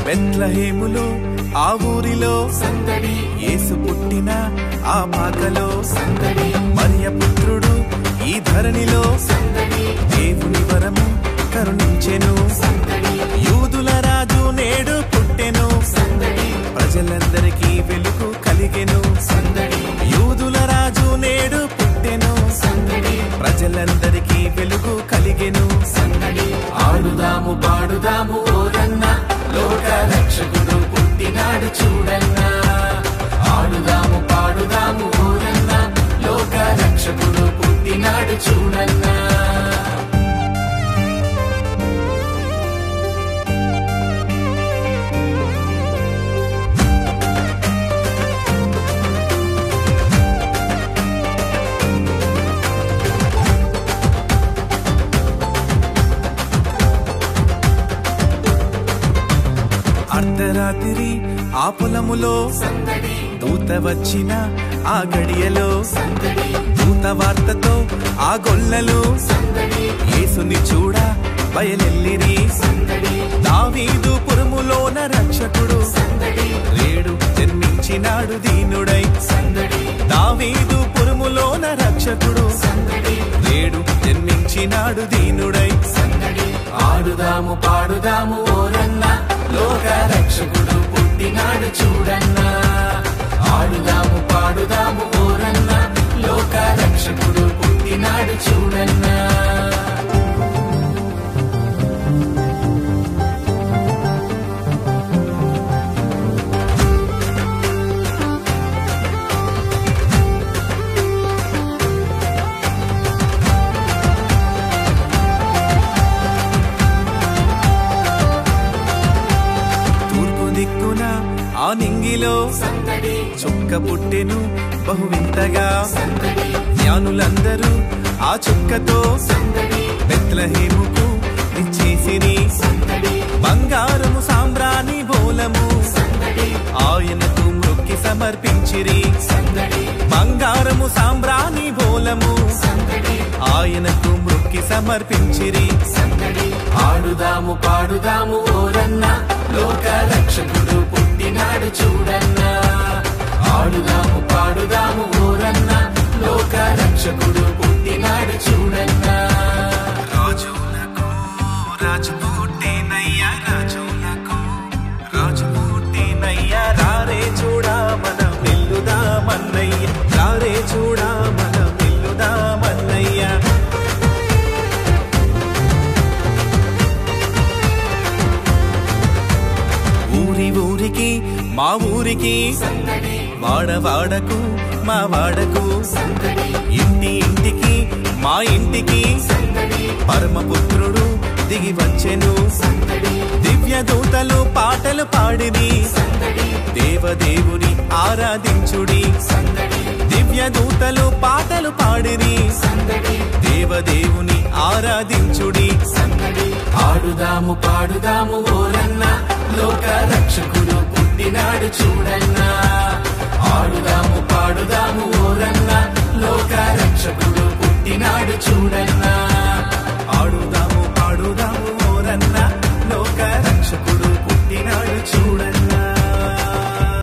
బెత్లెహేములో ఆ ఊరిలో సందడి, యేసు పుట్టిన ఆ పాకలో సందడి, మరియ పుత్రుడు ఈ ధరణిలో సందడి, దేవుని వరము కరుణించెను సందడి, యూదుల రాజు నేడు పుట్టెను సందడి, ప్రజలందరికీ వెలుగు కలిగెను సందడి, యూదుల రాజు నేడు పుట్టెను సందడి, ప్రజలందరికీ వెలుగు కలిగెను సందడి. ఆడుదాము పాడుదాము ఓరన్న, లోక రక్షకుడు పుట్టినాడు చూడన్నా. ఆడుదాము పాడుదాము ఓరన్న, లోక రక్షకుడు పుట్టినాడు చూడన్నా. అర్ధరాత్రి ఆ పొలములో సందడి, దూత వచ్చిన ఆ గడియలో సందడి, దూత వార్తతో ఆ గొల్లలు సందడి, యేసుని చూడ బయలెల్లిరి సందడి, దావీదు పురములోన రక్షకుడు సందడి, రేడు జన్మించినాడు దీనుడై సందడి, దావీదు పురములోన రక్షకుడు సందడి, రేడు జన్మించినాడు దీనుడై సందడి. ఆడుదాము పాడుదాము ఓరన్న, లోక రక్షకుడు పుట్టినాడు చూడన్నా. ఆడుదాము పాడుదాము ఓరన్న, లోక రక్షకుడు పుట్టినాడు చూడన్నా. ఆ నింగిలో సందడి, చుక్క పుట్టెను బహు వింతగా సందడి, జ్ఞానులందరూ ఆ చుక్కతో సందడి, బెత్లెహేముకు ఇచ్చేసిరి సందడి, బంగారము సాంబ్రాణి బోలము సందడి, ఆయనకు మొక్కి సమర్పించిరి సందడి, బంగారము సాంబ్రాణి బోలము సందడి, ఆయనకు మొక్కి సమర్పించిరి సందడి. ఆడుదాము పాడుదాము ఓరన్న, లోక రక్షకుడు పుట్టినాడు చూడన్నా. ఆడుదాము పాడుదాము ఓరన్న, లోక రక్షకుడు పుట్టినాడు చూడన్నా. రాజులకు రాజు పుట్టినయ్యా, రాజులకు రాజు పుట్టినయ్యా, రారే చూడా మన మెల్లుదామన్నయ్య, రారే చూడా మన మెల్లుదామన్నయ్య. ఊరికి మా ఊరికి సందడి, వాడవాడకు మా వాడకు సందడి, ఇంటి ఇంటికి మా ఇంటికి సందడి, పరమపుత్రుడు దిగి వచ్చెను సందడి, దివ్య దూతలు పాటలు పాడిరి సందడి, దేవదేవుని ఆరాధించుడి సందడి, దివ్య దూతలు పాటలు పాడిరి సందడి, దేవదేవుని ఆరాధించుడి సందడి. ఆడుదాము పాడుదాము ఓరన్న, లోక రక్షకుడు పుట్టినాడు చూడన్నా. ఆడుదాము పాడుదాము ఓరన్న, లోక రక్షకుడు పుట్టినాడు చూడన్నా. ఆడుదాము పాడుదాము